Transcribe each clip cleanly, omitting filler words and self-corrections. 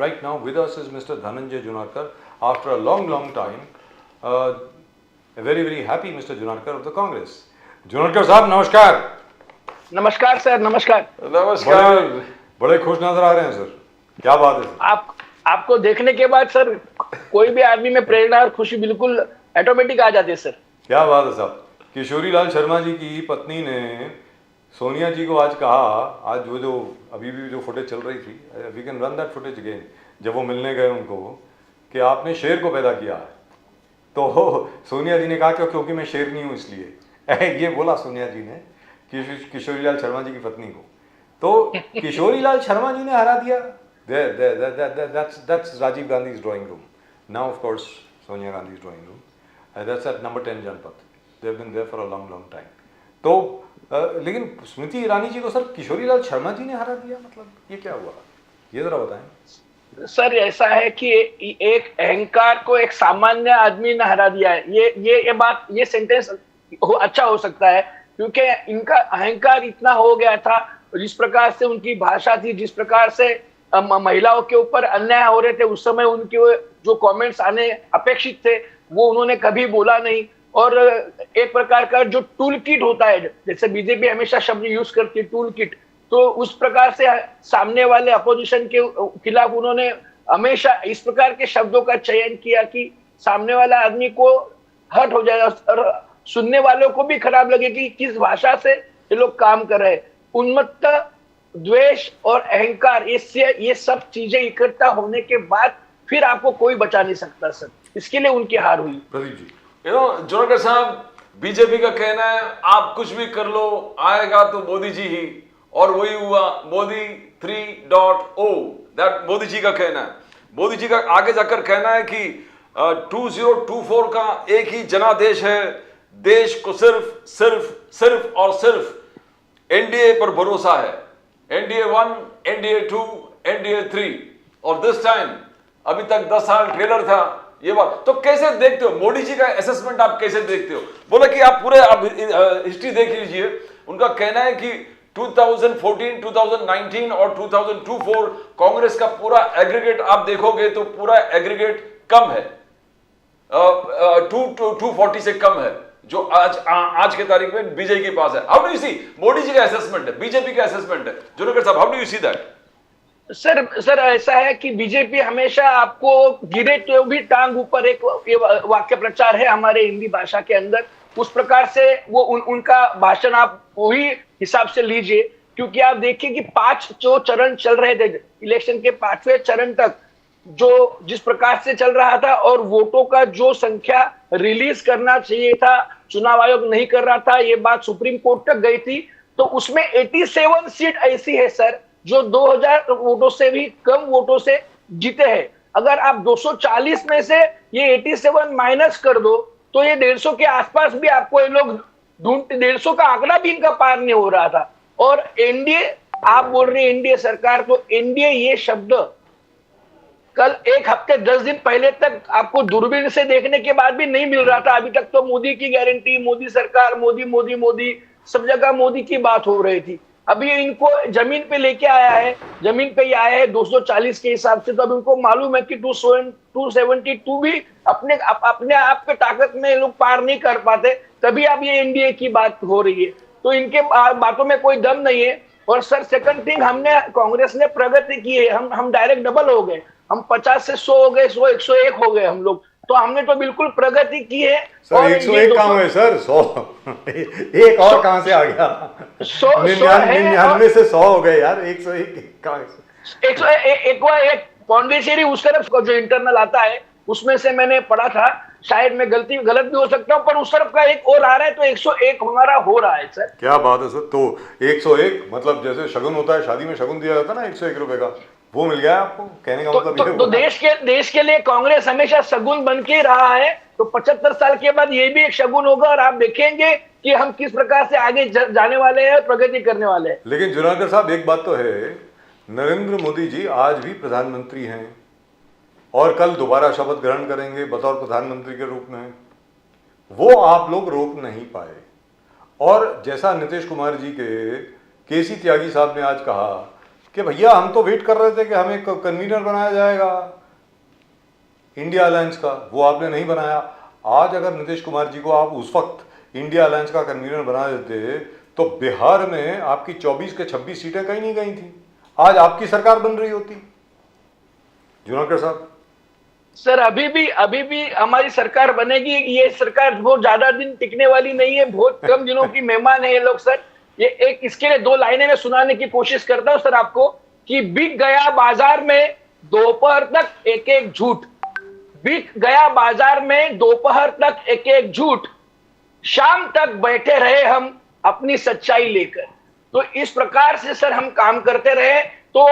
Right now with us is Mr. Dhananjay Junarkar. After a long time, a very happy Mr. Junarkar of the Congress. Junarkar साहब नमस्कार। नमस्कार sir, नमस्कार। नमस्कार। बड़े खुश नजर आ रहे हैं सर, क्या बात है सर? आपको देखने के बाद सर कोई भी आदमी में प्रेरणा और खुशी बिल्कुल ऑटोमेटिक आ जाती है सर। क्या बात है साहब। किशोरी लाल शर्मा जी की पत्नी ने सोनिया जी को आज कहा, आज जो अभी भी जो फुटेज चल रही थी, we can run that footage again, जब वो मिलने गए उनको, कि आपने शेर को पैदा किया है। तो सोनिया जी ने कहा क्योंकि मैं शेर नहीं हूँ इसलिए। ये बोला सोनिया जी ने किशोरी लाल शर्मा जी की पत्नी को। तो किशोरी लाल शर्मा जी ने हरा दिया। That's Rajiv Gandhi's drawing room. Now of course Sonia Gandhi's drawing room. That's at number 10 Janpath. They've been there for a long time. तो लेकिन स्मृति ईरानी जी को सर किशोरी लाल शर्मा जी ने हरा दिया, मतलब ये क्या हुआ, ये जरा बताएं। सर ऐसा है कि एक अहंकार को एक सामान्य आदमी ने हरा दिया है। ये बात, ये सेंटेंस अच्छा हो सकता है क्योंकि इनका अहंकार इतना हो गया था, जिस प्रकार से उनकी भाषा थी, जिस प्रकार से महिलाओं के ऊपर अन्याय हो रहे थे, उस समय उनके जो कमेंट्स आने अपेक्षित थे वो उन्होंने कभी बोला नहीं। और एक प्रकार का जो टूल किट होता है, जैसे बीजेपी हमेशा शब्द यूज करती है टूल किट, तो उस प्रकार से सामने वाले अपोजिशन के खिलाफ उन्होंने हमेशा इस प्रकार के शब्दों का चयन किया कि सामने वाला आदमी को हर्ट हो जाएगा और सुनने वालों को भी खराब लगे कि किस भाषा से ये लोग काम कर रहे हैं। उन्मत्त द्वेष और अहंकार, ये सब चीजें इकट्ठा होने के बाद फिर आपको कोई बचा नहीं सकता सर। इसके लिए उनकी हार हुई। प्रदीप जी, जुनाकर साहब, बीजेपी का कहना है आप कुछ भी कर लो, आएगा तो मोदी जी ही, और वही हुआ मोदी 3.0। दैट मोदी जी का कहना है। मोदी जी का आगे जाकर कहना है कि 2024 का एक ही जनादेश है, देश को सिर्फ और सिर्फ एनडीए पर भरोसा है। एनडीए 1, एनडीए 2, एनडीए 3, और दिस टाइम अभी तक 10 साल ट्रेलर था ये बात। तो कैसे देखते हो मोदी जी का असेसमेंट, आप कैसे देखते हो? बोला कि आप पूरे हिस्ट्री देख लीजिए। उनका कहना है कि 2014, 2019 और 2024 कांग्रेस का पूरा एग्रीगेट आप देखोगे तो पूरा एग्रीगेट कम है, 240 से कम है जो आज के तारीख में बीजेपी के पास है। How do you see Modi ji का असेसमेंट है, बीजेपी का असेसमेंट है, जुनेकर साहब, how do you see that? Sir ऐसा है कि बीजेपी हमेशा आपको गिरे तो भी टांग ऊपर, एक वाक्य प्रचार है हमारे हिंदी भाषा के अंदर। उस प्रकार से वो उनका भाषण आप वही हिसाब से लीजिए, क्योंकि आप देखिए कि 5 जो चरण चल रहे थे इलेक्शन के 5वें चरण तक, जो जिस प्रकार से चल रहा था और वोटों का जो संख्या रिलीज करना चाहिए था चुनाव आयोग नहीं कर रहा था, ये बात सुप्रीम कोर्ट तक गई थी। तो उसमें 87 सीट ऐसी है सर जो 2000 वोटों से भी कम वोटों से जीते हैं। अगर आप 240 में से ये 87 माइनस कर दो तो ये 150 के आसपास भी आपको ये लोग ढूंढते, 150 का आंकड़ा भी इनका पार नहीं हो रहा था। और एनडीए, आप बोल रहे हैं एनडीए सरकार, तो एनडीए ये शब्द कल 1 हफ्ते 10 दिन पहले तक आपको दूरबीन से देखने के बाद भी नहीं मिल रहा था। अभी तक तो मोदी की गारंटी, मोदी सरकार, मोदी मोदी मोदी, सब जगह मोदी की बात हो रही थी। अभी इनको जमीन पे लेके आया है, जमीन पे ही आया है 240 के हिसाब से। तो अब इनको मालूम है कि 272 भी अपने आप के ताकत में लोग पार नहीं कर पाते, तभी अब ये एनडीए की बात हो रही है। तो इनके बातों में कोई दम नहीं है। और सर सेकंड थिंग, हमने कांग्रेस ने प्रगति की है, हम डायरेक्ट डबल हो गए, हम 50 से 100 हो गए, 100 101 हो गए हम लोग। तो हमने तो बिल्कुल प्रगति की है। सर 101 कहाँ हुए सर? 100 एक और कहाँ से आ गया? 99 से 100 हो गए यार, 101 कहाँ? 101 पौंडीचेरी उस तरफ का जो इंटरनल आता है उसमें से मैंने पढ़ा था, शायद मैं गलत भी हो सकता हूँ, पर उस तरफ का एक और आ रहा है, तो 101 हमारा हो रहा है सर। क्या बात है सर। तो 101 मतलब जैसे शगुन होता है, शादी में शगुन दिया जाता है ना 101 रुपए का, वो मिल गया आपको? कहने का मतलब ये तो देश के लिए कांग्रेस हमेशा शगुन बन के रहा है, तो 75 साल के बाद ये भी एक शगुन होगा और आप देखेंगे कि हम किस प्रकार से आगे जाने वाले हैं, प्रगति करने वाले हैं। लेकिन जुनाकर साहब एक बात तो है, नरेंद्र मोदी जी आज भी प्रधानमंत्री हैं और कल दोबारा शपथ ग्रहण करेंगे बतौर प्रधानमंत्री के रूप में। वो आप लोग रोक नहीं पाए। और जैसा नीतीश कुमार जी के केसी त्यागी साहब ने आज कहा कि भैया हम तो वेट कर रहे थे कि हमें कन्वीनर बनाया जाएगा इंडिया अलायंस का, वो आपने नहीं बनाया। आज अगर नीतीश कुमार जी को आप उस वक्त इंडिया अलायंस का कन्वीनर बना देते तो बिहार में आपकी 24 के 26 सीटें कहीं नहीं गई थी, आज आपकी सरकार बन रही होती। जुनाकर साहब सर अभी भी हमारी सरकार बनेगी। ये सरकार बहुत ज्यादा दिन टिकने वाली नहीं है, बहुत कम दिनों की मेहमान है ये लोग सर। ये एक इसके लिए 2 लाइनें में सुनाने की कोशिश करता हूं सर आपको कि बिक गया बाजार में दोपहर तक एक एक झूठ, बिक गया बाजार में दोपहर तक एक एक झूठ, शाम तक बैठे रहे हम अपनी सच्चाई लेकर। तो इस प्रकार से सर हम काम करते रहे तो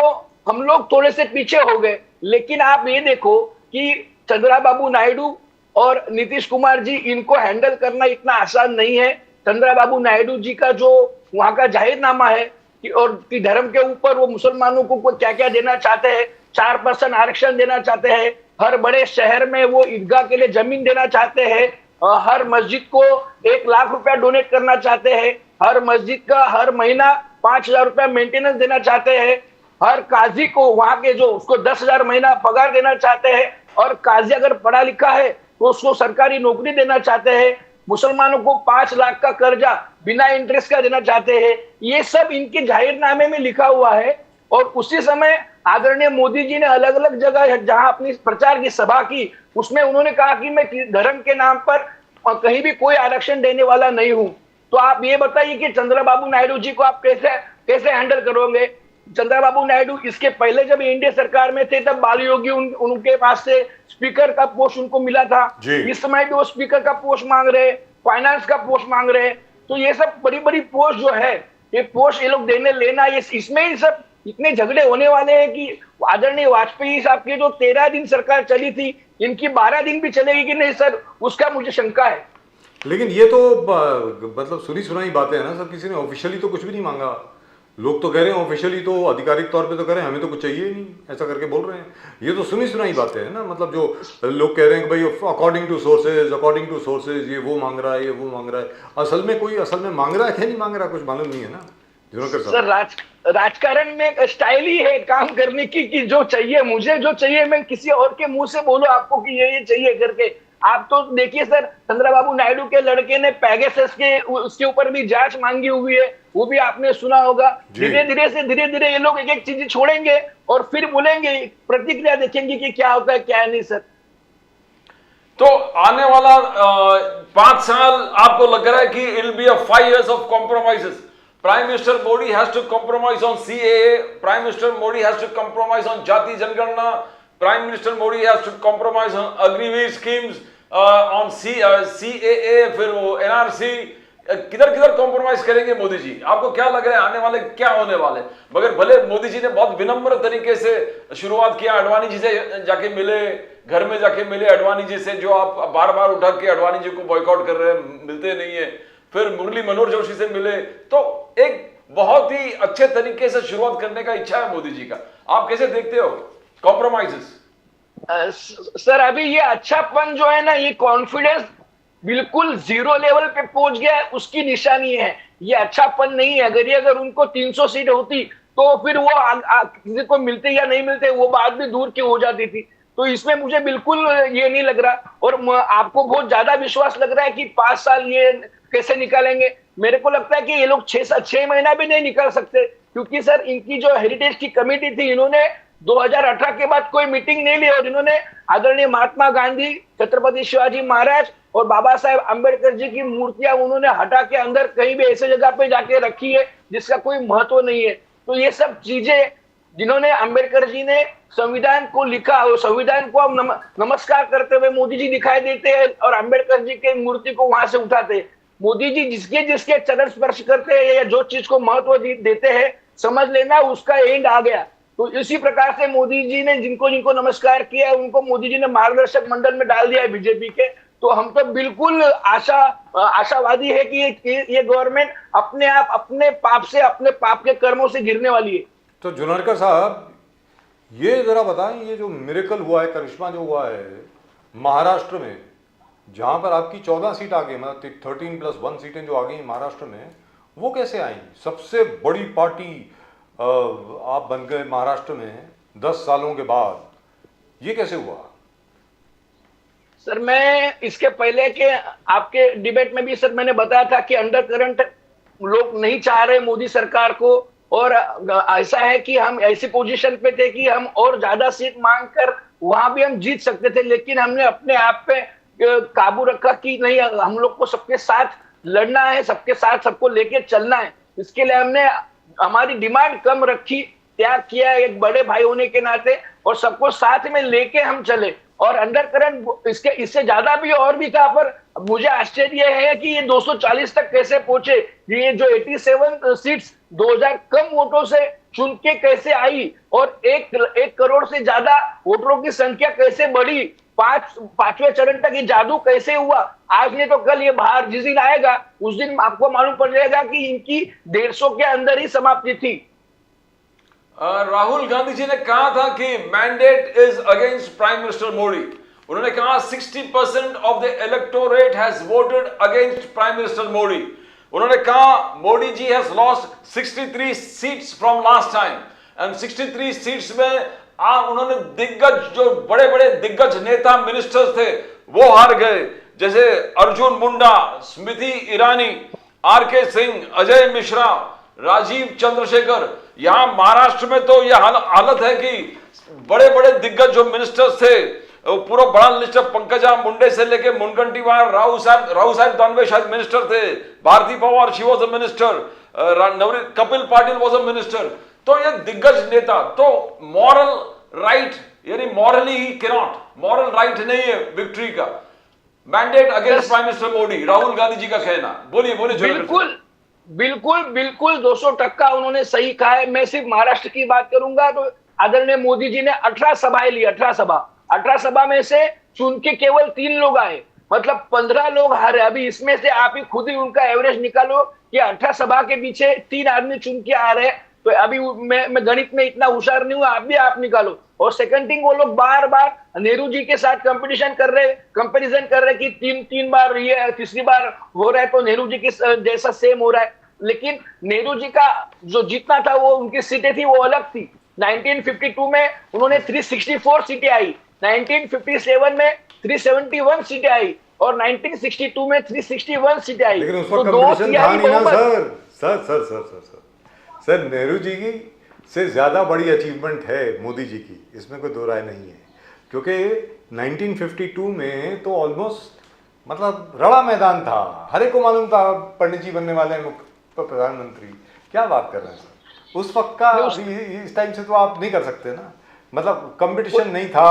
हम लोग थोड़े से पीछे हो गए। लेकिन आप ये देखो कि चंद्रबाबू नायडू और नीतीश कुमार जी, इनको हैंडल करना इतना आसान नहीं है। चंद्रबाबू नायडू जी का जो वहां का जाहिरनामा है कि और कि धर्म के ऊपर वो मुसलमानों को क्या क्या देना चाहते हैं, 4% आरक्षण देना चाहते हैं, हर बड़े शहर में वो ईदगाह के लिए जमीन देना चाहते हैं, हर मस्जिद को 1 लाख रुपया डोनेट करना चाहते हैं, हर मस्जिद का हर महीना 5,000 रुपया मेंटेनेंस देना चाहते हैं, हर काजी को वहां के जो उसको 10,000 महीना पगार देना चाहते हैं, और काजी अगर पढ़ा लिखा है तो उसको सरकारी नौकरी देना चाहते हैं, मुसलमानों को 5 लाख का कर्जा बिना इंटरेस्ट का देना चाहते हैं। ये सब इनके जाहिरनामे में लिखा हुआ है। और उसी समय आदरणीय मोदी जी ने अलग अलग जगह जहां अपनी प्रचार की सभा की, उसमें उन्होंने कहा कि मैं धर्म के नाम पर कहीं भी कोई आरक्षण देने वाला नहीं हूं। तो आप ये बताइए कि चंद्रबाबू नायडू जी को आप कैसे हैंडल करोगे। चंद्रबाबू नायडू इसके पहले जब एनडीए सरकार में थे तब बाल योगी उनके पास से स्पीकर का पोस्ट उनको मिला था। इस समय भी वो स्पीकर का पोस्ट मांग रहे, फाइनेंस का पोस्ट मांग रहे। तो ये सब बड़ी बड़ी पोस्ट जो है, ये पोस्ट ये लोग देने लेना, ये इसमें ही सब इतने झगड़े होने वाले हैं कि आदरणीय वाजपेयी साहब की जो 13 दिन सरकार चली थी, इनकी 12 दिन भी चलेगी कि नहीं सर, उसका मुझे शंका है। लेकिन ये तो मतलब सुनी सुनाई बातें है ना सर, किसी ने ऑफिशियली तो कुछ भी नहीं मांगा। लोग तो कह रहे हैं ऑफिशियली तो आधिकारिक तौर पे तो कह रहे हैं हमें तो कुछ चाहिए ही नहीं, ऐसा करके बोल रहे हैं। ये तो सुनी सुनाई बातें हैं ना, मतलब जो लोग कह रहे हैं कि भाई अकॉर्डिंग टू सोर्सेज ये वो मांग रहा है, ये वो मांग रहा है। असल में मांग रहा है क्या नहीं मांग रहा, कुछ मालूम नहीं है ना। सर राजकारण में एक स्टाइल ही है काम करने की कि जो चाहिए मुझे, जो चाहिए मैं किसी और के मुंह से बोलो आपको कि ये चाहिए करके। आप तो देखिए सर, चंद्रबाबू नायडू के लड़के ने पैगासस के उसके ऊपर भी जांच मांगी हुई है, वो भी आपने सुना होगा। धीरे धीरे ये लोग एक एक चीज छोड़ेंगे और फिर बोलेंगे, प्रतिक्रिया देखेंगे कि क्या होता है क्या नहीं सर। तो आने वाला 5 साल आपको लग रहा है कि it will be a 5 years of compromises. Prime Minister Modi has to compromise on CAA. Prime Minister Modi has to compromise on Jati Janganna. Prime Minister Modi has to compromise on Agniveer schemes, on CAA, फिर वो NRC। किधर किधर compromise करेंगे मोदी जी? आपको क्या लग रहा है आने वाले क्या होने वाले? मगर भले मोदी जी ने बहुत विनम्र तरीके से शुरुआत किया, अडवाणी जी से जाके मिले, घर में जाके मिले अडवाणी जी से, जो आप बार बार उठा के अडवाणी जी को बॉयकॉट कर रहे हैं, मिलते नहीं है। फिर मुरली मनोहर जोशी से मिले, तो एक बहुत ही अच्छे तरीके से शुरुआत करने का इच्छा है मोदी जी का। आप कैसे देखते हो कॉम्प्रोमाइजेस? सर अभी ये अच्छापन जो है ना, ये कॉन्फिडेंस बिल्कुल 0 लेवल पे पहुंच गया है, उसकी निशानी है। ये अच्छापन नहीं है। अगर उनको 300 सीट होती तो फिर वो किसी को मिलते या नहीं मिलते वो बात भी दूर की हो जाती थी। तो इसमें मुझे बिल्कुल ये नहीं लग रहा। और आपको बहुत ज्यादा विश्वास लग रहा है कि 5 साल ये कैसे निकालेंगे। मेरे को लगता है कि ये लोग 6 महीना भी नहीं निकाल सकते, क्योंकि सर इनकी जो हेरिटेज की कमेटी थी, इन्होंने 2018 के बाद कोई मीटिंग नहीं ली और इन्होंने आदरणीय महात्मा गांधी, छत्रपति शिवाजी महाराज और बाबा साहेब अंबेडकर जी की मूर्तियां उन्होंने हटा के अंदर कहीं भी ऐसे जगह पे जाके रखी है जिसका कोई महत्व नहीं है। तो ये सब चीजें जिन्होंने अंबेडकर जी ने संविधान को लिखा, और संविधान को हम नमस्कार करते हुए मोदी जी दिखाई देते हैं और अंबेडकर जी की मूर्ति को वहां से उठाते हैं। मोदी जी जिसके चरण स्पर्श करते हैं या जो चीज को महत्व देते हैं, समझ लेना उसका एंड आ गया। तो इसी प्रकार से मोदी जी ने जिनको नमस्कार किया, उनको मोदी जी ने मार्गदर्शक मंडल में डाल दिया है बीजेपी के। तो हम तो बिल्कुल आशावादी है कि ये गवर्नमेंट अपने आप अपने पाप के कर्मों से गिरने वाली है। तो जुनारकर साहब, ये जरा बताएं, ये जो मिरेकल हुआ है, करिश्मा जो हुआ है महाराष्ट्र में, जहां पर आपकी 14 सीट आ गई, मतलब 13+1 सीटें जो आ गई महाराष्ट्र में, वो कैसे आई? सबसे बड़ी पार्टी आप बन गए महाराष्ट्र में 10 सालों के बाद, ये कैसे हुआ? सर मैं इसके पहले के आपके डिबेट में भी सर मैंने बताया था कि अंडर करंट लोग नहीं चाह रहे मोदी सरकार को, और ऐसा है कि हम ऐसी पोजीशन पे थे कि हम और ज्यादा सीट मांग कर वहां भी हम जीत सकते थे, लेकिन हमने अपने आप पे काबू रखा कि नहीं, हम लोग को सबके साथ लड़ना है, सबके साथ सबको लेके चलना है। इसके लिए हमने हमारी डिमांड कम रखी, त्याग किया एक बड़े भाई होने के नाते, और सबको साथ में लेके हम चले। और अंडर करंट इसके इससे ज्यादा भी और भी था, पर मुझे आश्चर्य है कि ये 240 तक कैसे पहुंचे। ये जो 87 सीट्स 2000 कम वोटों से चुन के कैसे आई, और एक करोड़ से ज्यादा वोटरों की संख्या कैसे बढ़ी, पांचवें चरण तक ये जादू कैसे हुआ। आज नहीं तो कल ये बाहर जिस दिन आएगा उस दिन आपको मालूम पड़ जाएगा कि इनकी 150 के अंदर ही समाप्ति थी। राहुल गांधी जी ने कहा था कि mandate is against prime minister Modi. उन्होंने कहा 60% of the electorate has voted against prime minister Modi. उन्होंने कहा Modi ji has lost 63 seats from last time, and 63 seats में उन्होंने दिग्गज, जो बड़े बड़े दिग्गज नेता मिनिस्टर्स थे वो हार गए, जैसे अर्जुन मुंडा, स्मृति ईरानी, आर.के. सिंह, अजय मिश्रा, राजीव चंद्रशेखर। यहां महाराष्ट्र में तो यह हालत है कि बड़े बड़े दिग्गज जो मिनिस्टर्स थे, पूरा बड़ा लिस्ट है, पंकजा मुंडे से लेके मुनगंटीवार, राव साहब दानवे शायद मिनिस्टर थे, Bharati Pawar she was a minister, Kapil Patil was a minister. तो ये दिग्गज नेता, तो मॉरल राइट, यानी morally he cannot, moral right नहीं है विक्ट्री का। Mandate against prime minister Modi, Rahul Gandhi ji का कहना। बोलिए बिल्कुल बिल्कुल बिल्कुल 200% उन्होंने सही कहा है। मैं सिर्फ महाराष्ट्र की बात करूंगा तो आदरणीय मोदी जी ने 18 सभाएं ली, 18 सभा में से चुन के केवल 3 लोग आए, मतलब 15 लोग हारे। अभी इसमें से आप ही खुद ही उनका एवरेज निकालो कि 18 सभा के पीछे 3 आदमी चुन के आ रहे हैं। तो अभी मैं गणित में इतना होशियार नहीं हूं, आप निकालो। और सेकंड थिंग, वो लोग बार बार नेहरू जी के साथ कंपटीशन कर रहे, कंपैरिजन कर रहे कि तीन बार ये तीसरी बार हो रहा है तो नेहरू जी के जैसा सेम हो रहा है। लेकिन नेहरू जी का जो जीतना था वो उनकी सीटें थी वो अलग थी। 1952 में उन्होंने 364 सीटें आई, 1957 में 371 सीटें आई, और 1962 में 361 सीटें आई। लेकिन उस वक्त कंपटीशन था नहीं ना सर। नेहरू जी की से ज्यादा बड़ी अचीवमेंट है मोदी जी की, इसमें कोई दो राय नहीं है। क्योंकि 1952 में तो ऑलमोस्ट मतलब रड़ा मैदान था, हर एक को मालूम था पंडित जी बनने वाले हैं प्रधानमंत्री। क्या बात कर रहे हैं सर, उस वक्त का इस टाइम से तो आप नहीं कर सकते ना। मतलब कंपटीशन नहीं था,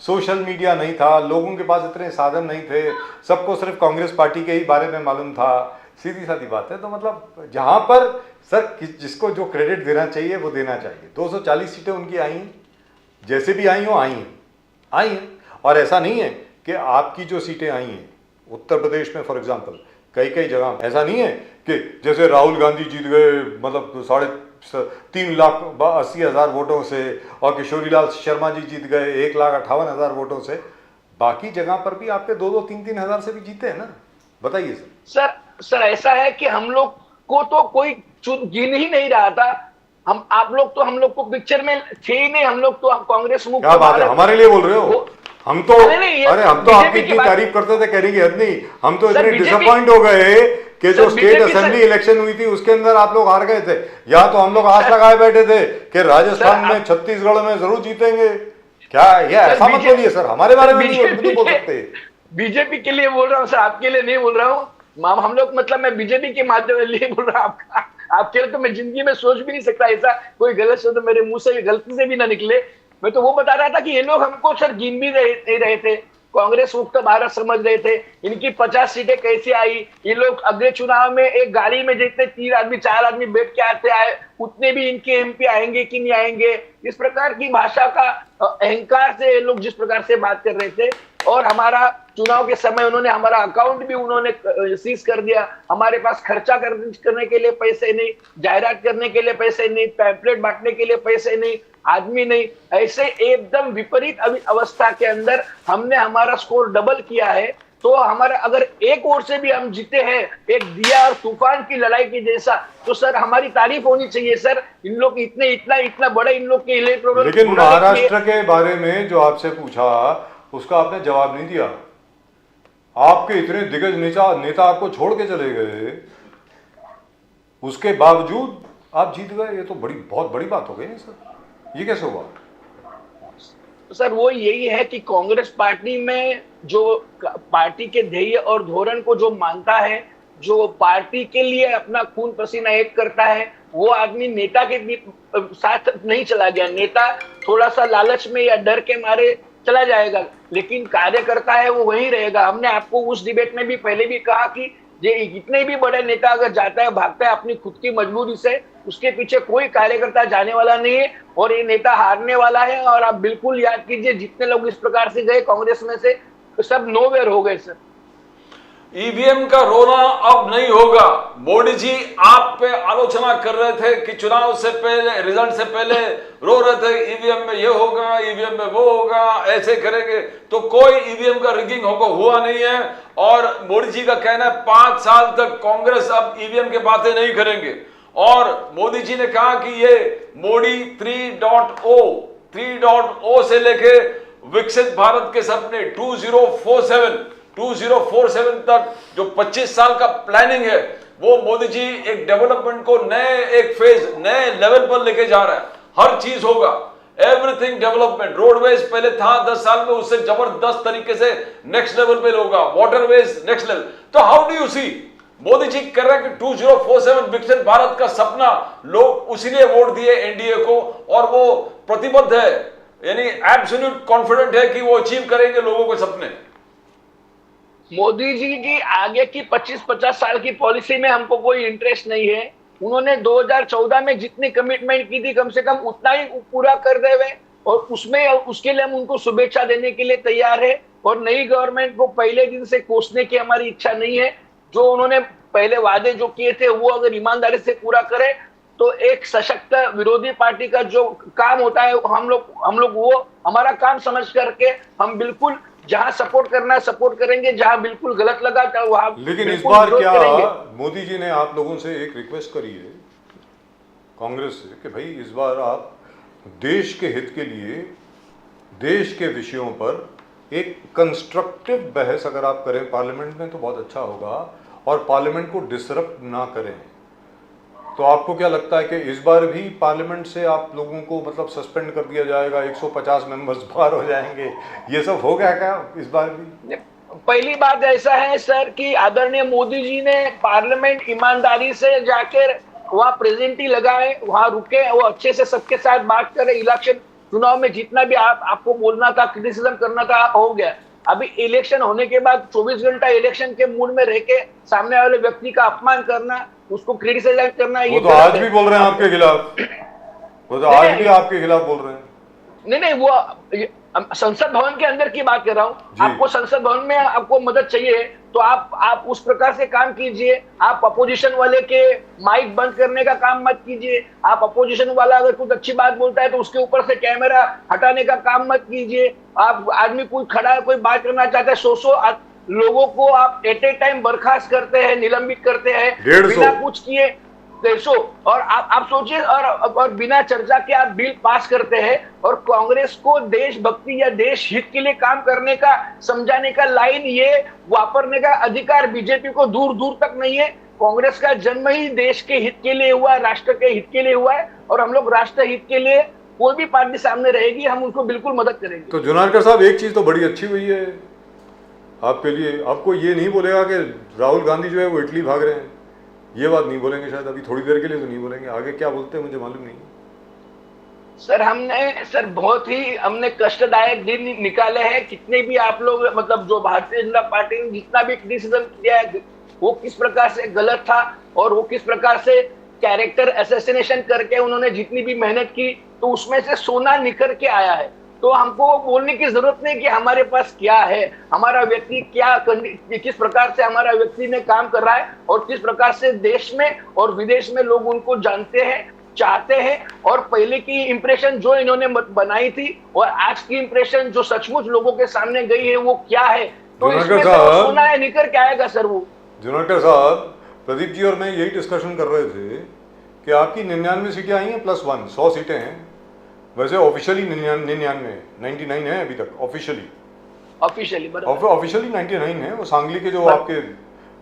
सोशल मीडिया नहीं था, लोगों के पास इतने साधन नहीं थे, सबको सिर्फ कांग्रेस पार्टी के ही बारे में मालूम था। सीधी सादी बात है। तो मतलब जहां पर सर जिसको जो क्रेडिट देना चाहिए वो देना चाहिए। 240 सीटें उनकी आई, जैसे भी आई हो आई हैं। और ऐसा नहीं है कि आपकी जो सीटें आई हैं उत्तर प्रदेश में फॉर एग्जांपल कई जगह ऐसा नहीं है कि जैसे राहुल गांधी जीत गए मतलब 3,80,000 वोटों से, और किशोरीलाल शर्मा जी जीत गए 1,58,000 वोटों से। बाकी जगह पर भी आपके 2-2, 3-3 हजार से भी जीते हैं ना। बताइए सर ऐसा है कि हम लोग को तो कोई गिन ही नहीं रहा था। हम लोग को पिक्चर में थे ही नहीं। हम लोग तो कांग्रेस मुक्त। क्या बात है, हमारे लिए बोल रहे हो? हम तो अरे हम तो आपकी इतनी तारीफ करते थे, कहने की हद नहीं। हम तो इतने डिसअपॉइंट हो गए कि जो स्टेट असेंबली इलेक्शन हुई थी उसके अंदर आप लोग हार गए थे। या तो हम लोग आस लगाए बैठे थे कि राजस्थान में, छत्तीसगढ़ में जरूर जीतेंगे। क्या ये ऐसा मत बोलिए सर, हमारे बारे में नहीं बोल सकते। बीजेपी के लिए बोल रहा हूँ सर, आपके लिए नहीं बोल रहा हूँ। हम लोग मतलब मैं बीजेपी के माध्यम लिए बोल रहा हूँ। आपके लिए तो मैं जिंदगी में सोच भी नहीं सकता ऐसा कोई गलत शब्द मेरे मुंह से गलती से भी ना निकले। मैं तो वो बता रहा था कि ये लोग हमको सर गिन भी नहीं रहे थे। कांग्रेस मुक्त भारत समझ रहे थे। इनकी 50 सीटें कैसे आई? ये लोग अगले चुनाव में एक गाड़ी में जितने 3 आदमी 4 आदमी बैठ के आए उतने भी इनके एमपी आएंगे कि नहीं आएंगे, इस प्रकार की भाषा का अहंकार से ये लोग जिस प्रकार से बात कर रहे थे। और हमारा चुनाव के समय उन्होंने हमारा अकाउंट भी उन्होंने सीज कर दिया। हमारे पास खर्चा करने के लिए पैसे नहीं, जाहिरात करने के लिए पैसे नहीं, पैम्पलेट बांटने के लिए पैसे नहीं, आदमी नहीं। ऐसे एकदम विपरीत अवस्था के अंदर हमने हमारा स्कोर डबल किया है। तो हमारा अगर एक ओर से भी हम जीते हैं, एक दिया और तूफान की लड़ाई की जैसा, तो सर हमारी तारीफ होनी चाहिए सर। इन लोग इतना बड़े इन लोग के इलेक्टोरल। लेकिन महाराष्ट्र के बारे में जो आपसे पूछा उसका आपने जवाब नहीं दिया। आपके इतने दिग्गज नेता आपको छोड़ के चले गए, उसके बावजूद आप जीत गए। ये तो बहुत बड़ी बात हो गई है सर, ये कैसे हुआ? सर वो यही है कि कांग्रेस पार्टी में जो पार्टी के ध्येय और धोरण को जो मानता है, जो पार्टी के लिए अपना खून पसीना एक करता है, वो आदमी नेता के साथ नहीं चला गया। नेता थोड़ा सा लालच में या डर के मारे चला जाएगा, लेकिन कार्यकर्ता है वो वहीं रहेगा। हमने आपको उस डिबेट में भी पहले भी कहा कि ये इतने भी बड़े नेता अगर जाता है, भागता है अपनी खुद की मजबूरी से, उसके पीछे कोई कार्यकर्ता जाने वाला नहीं है और ये नेता हारने वाला है। और आप बिल्कुल याद कीजिए, जितने लोग इस प्रकार से गए कांग्रेस में से, तो सब नोवेयर हो गए सर। ईवीएम का रोना अब नहीं होगा। मोदी जी आप पे आलोचना कर रहे थे कि चुनाव से पहले, रिजल्ट से पहले रो रहे थे ईवीएम में ये होगा, ईवीएम में वो होगा, ऐसे करेंगे। तो कोई ईवीएम का रिगिंग हुआ नहीं है। और मोदी जी का कहना है 5 साल तक कांग्रेस अब ईवीएम की बातें नहीं करेंगे। और मोदी जी ने कहा कि ये मोदी 3.0 से लेके विकसित भारत के सपने 2047 तक जो 25 साल का प्लानिंग है, वो मोदी जी एक डेवलपमेंट को एक फेज, नए लेवल पर लेके जा रहा है। हर चीज होगा, एवरीथिंग डेवलपमेंट। रोडवेज पहले था 10 साल में, उससे जबरदस्त तरीके से नेक्स्ट लेवल पे होगा। Waterways next level. तो how do you see, Modi ji कह रहे हैं कि 2047 विकसित भारत का सपना, लोग उसीलिए वोट दिए एनडीए को और वो प्रतिबद्ध है, यानी एब्सोल्यूट कॉन्फिडेंट है कि वो अचीव करेंगे लोगों के सपने। मोदी जी की आगे की 25-50 साल की पॉलिसी में हमको कोई इंटरेस्ट नहीं है। उन्होंने 2014 में जितनी कमिटमेंट की थी, कम से कम उतना ही पूरा कर दे हुए, और उसके लिए हम उनको शुभेच्छा देने के लिए तैयार है। और नई गवर्नमेंट को पहले दिन से कोसने की हमारी इच्छा नहीं है। जो उन्होंने पहले वादे जो किए थे, वो अगर ईमानदारी से पूरा करे, तो एक सशक्त विरोधी पार्टी का जो काम होता है, हम लोग वो हमारा काम समझ करके हम बिल्कुल जहां सपोर्ट करना है सपोर्ट करेंगे, जहां बिल्कुल गलत लगा तो वहां। लेकिन इस बार क्या मोदी जी ने आप लोगों से एक रिक्वेस्ट करी है कांग्रेस से कि भाई इस बार आप देश के हित के लिए, देश के विषयों पर एक कंस्ट्रक्टिव बहस अगर आप करें पार्लियामेंट में तो बहुत अच्छा होगा, और पार्लियामेंट को डिसरप्ट ना करें। तो आपको क्या लगता है कि इस बार भी पार्लियामेंट से आप लोगों को मतलब सस्पेंड कर दिया जाएगा, 150 मेंबर्स बाहर हो जाएंगे, ये सब हो गया क्या इस बार भी? पहली बात ऐसा है सर कि आदरणीय मोदी जी ने पार्लियामेंट ईमानदारी से जाकर वहाँ प्रेजेंटी लगाए, वहाँ रुके, वो अच्छे से सबके साथ बात करें। इलेक्शन चुनाव में जितना भी आपको बोलना था, क्रिटिसिज्म करना था, हो गया। अभी इलेक्शन होने के बाद 24 घंटा इलेक्शन के मूड में रह के सामने वाले व्यक्ति का अपमान करना, उसको क्रिटिसाइज करना, वो तो आज भी बोल रहे हैं आपके खिलाफ, वो तो आज भी आपके खिलाफ बोल रहे हैं। नहीं, वो संसद भवन के अंदर की बात कर रहा हूँ। आपको संसद भवन में आपको मदद चाहिए तो आप उस प्रकार से काम कीजिए। आप अपोजिशन वाले के माइक बंद करने का काम मत कीजिए। आप अपोजिशन वाला अगर कुछ अच्छी बात बोलता है तो उसके ऊपर से कैमरा हटाने का काम मत कीजिए। आप आदमी कोई खड़ा है, कोई बात करना चाहता है, 100 लोगों को आप एट ए टाइम बर्खास्त करते हैं, निलंबित करते हैं बिना कुछ किए, 150। और आप सोचिए, और बिना चर्चा के आप बिल पास करते हैं। और कांग्रेस को देशभक्ति या देश हित के लिए काम करने का, समझाने का, लाइन ये वापरने का अधिकार बीजेपी को दूर दूर तक नहीं है। कांग्रेस का जन्म ही देश के हित के लिए हुआ है, राष्ट्र के हित के लिए हुआ है, और हम लोग राष्ट्र हित के लिए कोई भी पार्टी सामने रहेगी, हम उनको बिल्कुल मदद करेंगे। तो जुनारकर साहब, एक चीज तो बड़ी अच्छी हुई है आपके लिए, आपको ये नहीं बोलेगा कि राहुल गांधी जो है वो इटली भाग रहे हैं, ये बात नहीं बोलेंगे शायद, अभी थोड़ी देर के लिए तो नहीं बोलेंगे। आगे क्या बोलते हैं मुझे मालूम नहीं। सर बहुत ही हमने कष्टदायक दिन निकाले हैं। कितने भी आप लोग, मतलब जो भारतीय जनता पार्टी ने जितना भी क्रिटिसिज्म किया है, वो किस प्रकार से गलत था, और वो किस प्रकार से कैरेक्टर असैसिनेशन करके उन्होंने जितनी भी मेहनत की, तो उसमें से सोना निखर के आया है। तो हमको बोलने की जरूरत नहीं कि हमारे पास क्या है, हमारा व्यक्ति किस प्रकार से हमारा व्यक्ति ने काम कर रहा है, और किस प्रकार से देश में और विदेश में लोग उनको जानते हैं, चाहते हैं। और पहले की इंप्रेशन जो इन्होंने बनाई थी और आज की इंप्रेशन जो सचमुच लोगों के सामने गई है, वो क्या है, तो जुनागढ़ इसमें से साहब, वो सोना है निकल के आएगा सर वो। जुनागढ़ साहब, प्रदीप जी और मैं यही डिस्कशन कर रहे थे कि आपकी 99 सीटें आई हैं +1, 100 सीटें हैं। वैसे ऑफिशियली 99 है अभी तक, ऑफिशियली ऑफिशियली 99 है। वो सांगली के जो आपके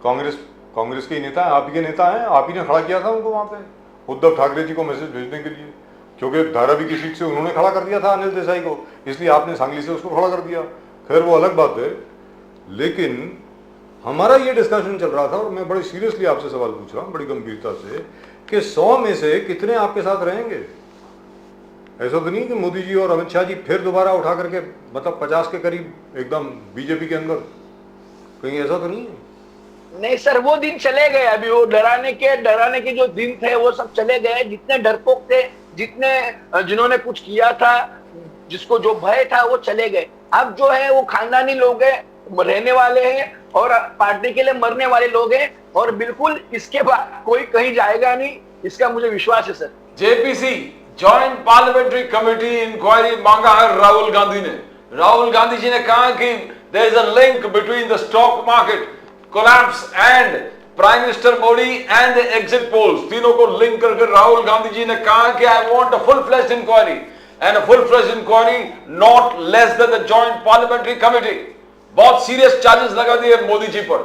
कांग्रेस के नेता हैं, आप ही के नेता हैं, आप ही ने खड़ा किया था उनको वहाँ पे उद्धव ठाकरे जी को मैसेज भेजने के लिए, क्योंकि धारावी की सीट से उन्होंने खड़ा कर दिया था अनिल देसाई को, इसलिए आपने सांगली से उसको खड़ा कर दिया। खैर वो अलग बात है, लेकिन हमारा ये डिस्कशन चल रहा था और मैं बड़ी सीरियसली आपसे सवाल पूछ रहा हूँ बड़ी गंभीरता से कि 100 में से कितने आपके साथ रहेंगे? ऐसा तो नहीं कि मोदी जी और अमित शाह जी फिर दोबारा उठा करके मतलब 50 के करीब एकदम बीजेपी के अंदर, कहीं ऐसा तो नहीं है? नहीं सर, वो दिन चले गए। अभी वो डराने के जो दिन थे वो सब चले गए। जितने डरपोक थे, जिन्होंने कुछ किया था, जिसको जो भय था, वो चले गए। अब जो है वो खानदानी लोग हैं, रहने वाले हैं और पार्टी के लिए मरने वाले लोग हैं, और बिल्कुल इसके बाद कोई कहीं जाएगा नहीं, इसका मुझे विश्वास है sir. JPC joint parliamentary committee inquiry मांगा है राहुल गांधी ने। राहुल गांधी जी ने कहा कि there is a link between the stock market collapse and prime minister Modi and the exit polls. तीनों को लिंक करके राहुल गांधी जी ने कहा कि I want a full fledged inquiry and a full fledged inquiry not less than the joint parliamentary committee. बहुत serious charges लगा दिए मोदी जी पर।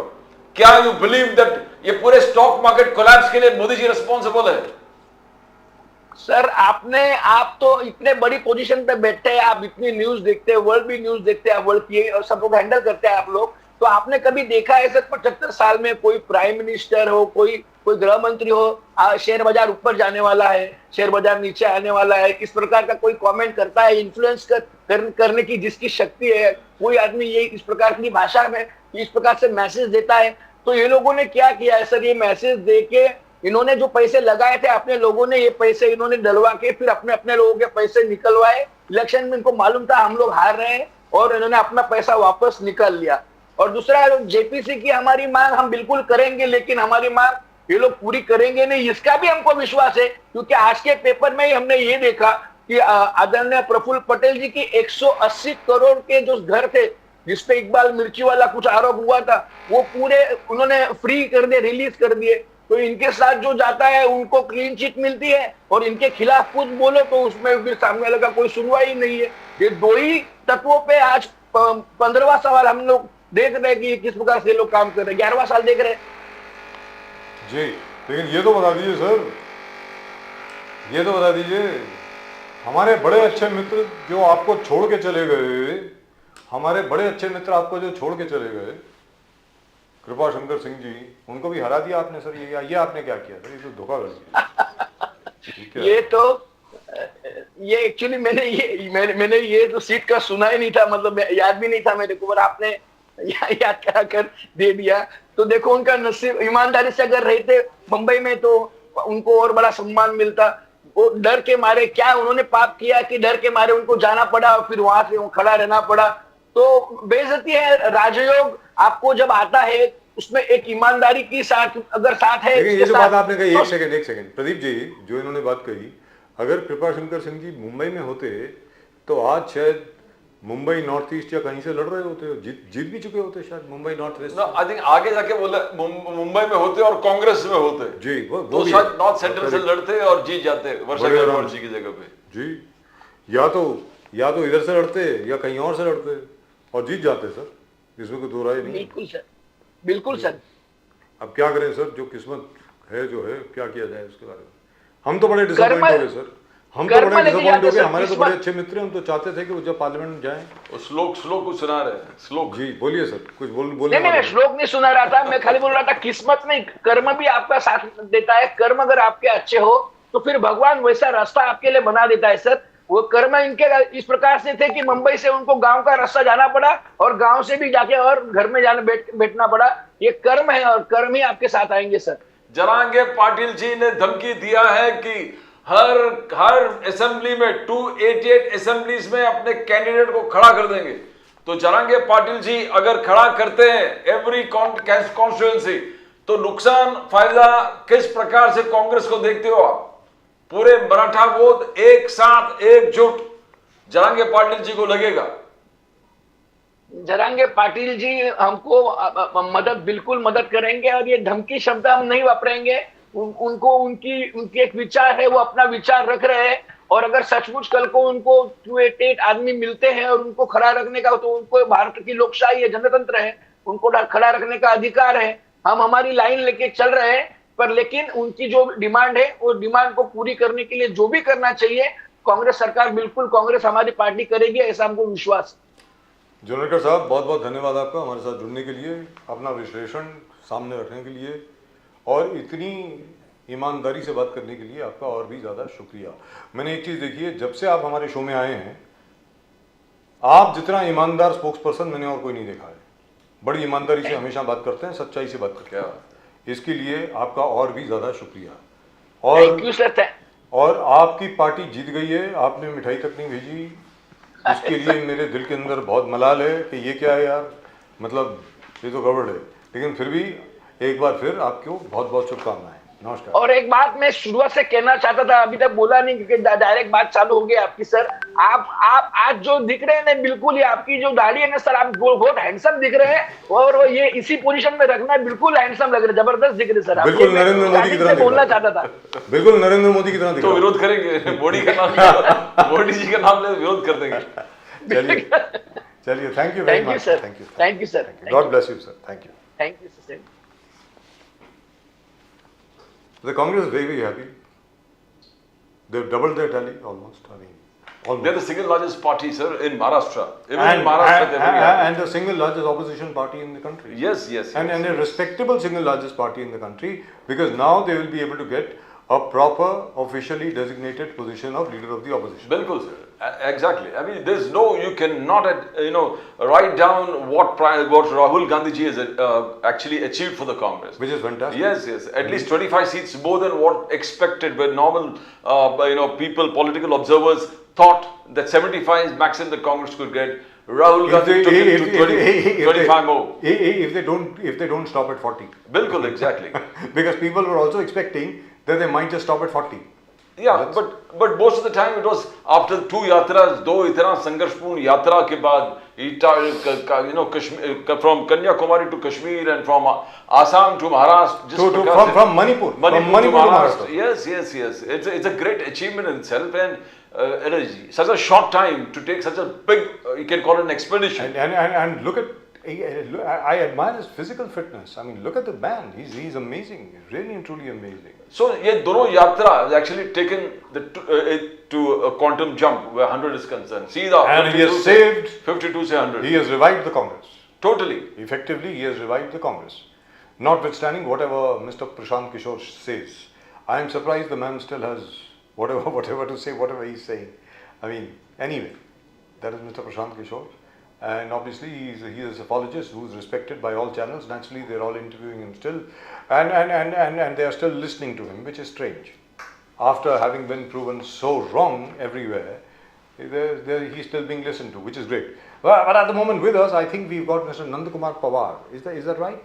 क्या यू बिलीव दैट ये पूरे स्टॉक मार्केट कोलैप्स के लिए मोदी जी रिस्पांसिबल है? सर आप तो इतने बड़ी पोजीशन पे बैठे हैं, आप इतनी न्यूज देखते हैं, वर्ल्ड भी न्यूज देखते हैं, वर्ल्ड की और सब लोग हैंडल करते हैं आप लोग। तो आपने कभी देखा है सर 75 साल में कोई प्राइम मिनिस्टर हो, कोई गृह मंत्री हो, शेयर बाजार ऊपर जाने वाला है, शेयर बाजार नीचे आने वाला है, इस प्रकार का कोई कमेंट करता है? इन्फ्लुएंस करने की जिसकी शक्ति है, कोई आदमी ये इस प्रकार की भाषा में इस प्रकार से मैसेज देता है? तो ये लोगों ने क्या किया है सर? ये मैसेज दे के इन्होंने जो पैसे लगाए थे अपने लोगों ने, ये पैसे इन्होंने डलवा के फिर अपने लोगों के पैसे निकलवाए। इलेक्शन में इनको मालूम था हम लोग हार रहे हैं और इन्होंने अपना पैसा वापस निकाल लिया। और दूसरा, जेपीसी की हमारी मांग हम बिल्कुल करेंगे, लेकिन हमारी मांग ये लोग पूरी करेंगे नहीं, इसका भी हमको विश्वास है। क्योंकि आज के पेपर में ही हमने ये देखा कि आदरणीय प्रफुल्ल पटेल जी की 180 करोड़ के जो घर थे, जिसपे इकबाल मिर्ची वाला कुछ आरोप हुआ था, वो पूरे उन्होंने फ्री कर दिए, रिलीज कर दिए। तो इनके साथ जो जाता है उनको क्लीन चिट मिलती है, और इनके खिलाफ कुछ बोलो तो उसमें फिर सामने वाले का कोई सुनवाई नहीं है। ये दो ही तत्वों पे आज 15वां सवाल हम लोग देख रहे हैं कि किस प्रकार से लोग काम कर रहे हैं। 11वां साल देख रहे हैं जी। लेकिन ये तो बता दीजिए सर, ये तो बता दीजिए, हमारे बड़े अच्छे मित्र जो आपको छोड़ के चले गए, हमारे बड़े अच्छे मित्र आपको जो छोड़ के चले गए, कृपा शंकर सिंह जी, उनको भी हरा दिया आपने सर। ये आपने क्या किया सर? ये तो धोखाधड़ी। ये एक्चुअली मैंने ये तो सीट का सुना ही नहीं था, मतलब याद भी नहीं था मेरे को, पर आपने याद करा कर दे दिया। तो देखो उनका नसीब, ईमानदारी से अगर रहते मुंबई में तो उनको और बड़ा सम्मान मिलता। वो डर के मारे, क्या उन्होंने पाप किया कि डर के मारे उनको जाना पड़ा और फिर वहां से खड़ा रहना पड़ा? तो बेइज्जती है। राजयोग आपको जब आता है उसमें एक ईमानदारी की साथ अगर साथ है। ये जो बात आपने कही, एक सेकंड प्रदीप जी, जो इन्होंने बात कही, अगर कृपा शंकर सिंह जी मुंबई में होते तो आज शायद मुंबई नॉर्थ ईस्ट या कहीं से लड़ रहे होते, जीत भी चुके होते शायद Mumbai north west. I think आगे जाके बोले मुंबई में होते और कांग्रेस में होते जी, वो शायद नॉर्थ सेंट्रल से लड़ते और जीत जाते वर्षा गायकवाड़ जी की जगह पे जी। या तो इधर से लड़ते या कहीं और से लड़ते और जीत जाते सर, इसमें कोई दो राय नहीं। बिल्कुल सर, बिल्कुल सर। अब क्या करें सर, जो किस्मत है जो है, क्या किया जाए उसके बारे में। हम तो बड़े डिसअपॉइंट हो गए सर, हम तो बड़े डिसअपॉइंट हो गए। हमारे तो बड़े अच्छे मित्र हैं, हम तो चाहते थे कि वो जब पार्लियामेंट में जाएं। श्लोक कुछ सुना रहे हैं, श्लोक जी बोलिए सर, कुछ बोलने नहीं, श्लोक नहीं सुना रहा था, मैं खाली बोल रहा था किस्मत में कर्म भी आपका साथ देता है। कर्म अगर आपके अच्छे हो तो फिर भगवान वैसा रास्ता आपके लिए बना देता है सर। वो कर्म इनके इस प्रकार से थे कि मुंबई से उनको गांव का रास्ता जाना पड़ा और गांव से भी जाके और घर में जाने बैठना पड़ा। ये कर्म है और कर्म ही आपके साथ आएंगे सर। जरांगे पाटिल जी ने धमकी दिया है कि हर असेंबली में 288 असेंबलीज में अपने कैंडिडेट को खड़ा कर देंगे। तो जरांगे पाटिल जी अगर खड़ा करते हैं एवरी कॉन्स्टिट्यूएंसी, तो नुकसान फायदा किस प्रकार से कांग्रेस को देखते हो आप? पूरे मराठा वोट एक साथ एकजुट जरांगे पाटिल जी को लगेगा? जरांगे पाटिल जी हमको मदद बिल्कुल मदद करेंगे, और ये धमकी शब्द हम नहीं वापरेंगे। उनको उनकी उनकी एक विचार है, वो अपना विचार रख रहे हैं, और अगर सचमुच कल को उनको टेट आदमी मिलते हैं और उनको खड़ा रखने का, तो उनको भारत की लोकशाही है, जनतंत्र है, उनको खड़ा रखने का अधिकार है। हम हमारी लाइन लेके चल रहे हैं, पर लेकिन उनकी जो डिमांड है, वो डिमांड को पूरी करने के लिए जो भी करना चाहिए कांग्रेस सरकार, बिल्कुल कांग्रेस हमारी पार्टी करेगी, ऐसा हमको विश्वास है। जोनेकर साहब, बहुत बहुत धन्यवाद आपका हमारे साथ जुड़ने के लिए, अपना विश्लेषण सामने रखने के लिए, और इतनी ईमानदारी से बात करने के लिए आपका और भी ज़्यादा शुक्रिया। मैंने एक चीज़ देखी है, जब से आप हमारे शो में आए हैं, आप जितना ईमानदार स्पोक्स पर्सन मैंने और कोई नहीं देखा है। बड़ी ईमानदारी से हमेशा बात करते हैं, सच्चाई से बात करते हैं। इसके लिए आपका और भी ज़्यादा शुक्रिया। Thank you sir. और आपकी पार्टी जीत गई है, आपने मिठाई तक नहीं भेजी, इसके लिए मेरे दिल के अंदर बहुत मलाल है कि ये क्या है यार, मतलब ये तो गड़बड़ है। लेकिन फिर भी एक बार फिर आपको बहुत बहुत शुभकामनाएं। नमस्कार। और एक बात मैं शुरुआत से कहना चाहता था, अभी तक बोला नहीं क्योंकि डायरेक्ट बात चालू हो गई आपकी। सर आप आज जो दिख रहे हैं ना, बिल्कुल ही आपकी जो दाढ़ी है ना सर, आप बहुत हैंडसम दिख रहे हैं, और वो ये इसी पोजीशन में रखना है, बिल्कुल हैंडसम लग रहे, जबरदस्त दिख रहे सर आप। बिल्कुल नरेंद्र मोदी की तरह बोलना चाहता था, बिल्कुल नरेंद्र मोदी की तरह दिख तो रहा विरोध करेंगे मोदी का नाम मोदी जी का नाम ले विरोध कर देंगे। चलिए चलिए, thank you very much. Thank you sir. God bless you sir. Thank you. Thank you sir. The Congress is very, very happy. They've doubled their tally almost. I mean, almost. They're the single largest party, sir, in Maharashtra. Even in Maharashtra, they're very happy. And the single largest opposition party in the country. Yes, yes. And a respectable single largest party in the country, because now they will be able to get a proper, officially designated position of leader of the opposition. Bilkul, sir. Exactly. I mean, there's no, you cannot, write down what Rahul Gandhi ji has actually achieved for the Congress. Which is fantastic. Yes, yes. At least 25 seats more than what expected, where normal, people, political observers thought that 75 is maximum the Congress could get. Rahul Gandhi took it to 25 more. If they don't stop at 40. Bilkul, exactly. Because people were also expecting that they might just stop at 40. Yeah, but most of the time it was after 2 yatras, 2 इतना संघर्षपूर्ण यात्रा के बाद, Kashmir, from Kanyakumari to Kashmir and from Assam to Maharashtra, from Manipur to Maharashtra. Yes. It's a great achievement in itself, and such a short time to take such a big, you can call it an expedition. And look at, I admire his physical fitness. I mean, look at the man. He's amazing. Really and truly amazing. So ये दोनों यात्रा has actually taken to a quantum jump where 100 is concerned. See the and he has saved 52 से 100. He has revived the Congress. Totally. Effectively, he has revived the Congress. Notwithstanding whatever Mr. Prashant Kishore says, I am surprised the man still has whatever to say, whatever he's saying. I mean, anyway, that is Mr. Prashant Kishore. And obviously he's a psephologist who's respected by all channels. Naturally, they're all interviewing him still, and they are still listening to him, which is strange. After having been proven so wrong everywhere, he's still being listened to, which is great. But at the moment with us, I think we've got Mr. Nandakumar Pawar. Is that right?